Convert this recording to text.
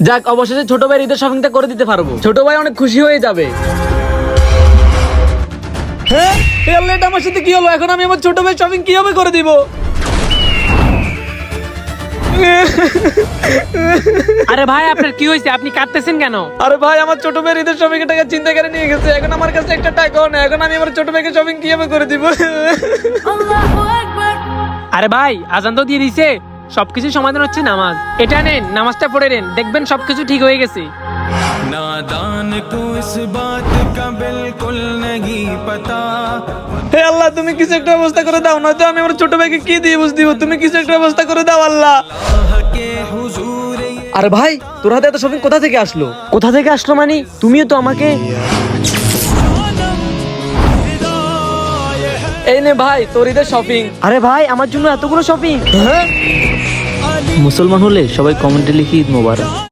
যাক, অবশেষে ছোট ভাই ঈদের শপিংটা করে দিতে পারবো। ছোট ভাই অনেক খুশি হয়ে যাবে। হ্যাঁ, এই আল্লাহ, এটা আমার সাথে কি হলো? এখন আমি আমার ছোট ভাই শপিং কিভাবে করে দিব? আরে ভাই, আপনার কি হয়েছে? আপনি কাঁদতেছেন কেন? আরে ভাই, আমার ছোট ভাইয়ের ঈদের শপিং এর টাকা চিন্তা করে নিয়ে গেছে। এখন আমার কাছে একটা টাকাও নেই। এখন আমি আমার ছোট ভাইকে শপিং কিভাবে করে দিব? আরে ভাই, আজান তো দিয়ে দিছে, সবকিছু সমাধান হচ্ছে নামাজ। এটা নেন, নামাজটা পড়ে নেন, দেখবেন সবকিছু ঠিক হয়ে গেছে। नादान को इस बात का बिल्कुल नहीं पता। হে আল্লাহ, তুমি কিছু একটা ব্যবস্থা করে দাও, নয়তো আমি আমার ছোট ভাইকে কি দিয়ে বুঝ দিব। তুমি কিছু একটা ব্যবস্থা করে দাও আল্লাহ। के हुजूर আরে ভাই, তোর হাতে এত শপিং কোথা থেকে আসলো? কোথা থেকে আসলো মানে? তুমিও তো আমাকে। এই নে ভাই, তোর ঈদের শপিং। আরে ভাই, আমার জন্য এতগুলো শপিং? হ্যাঁ, মুসলমান হলে সবাই কমেন্টে লিখি ঈদ মোবারক।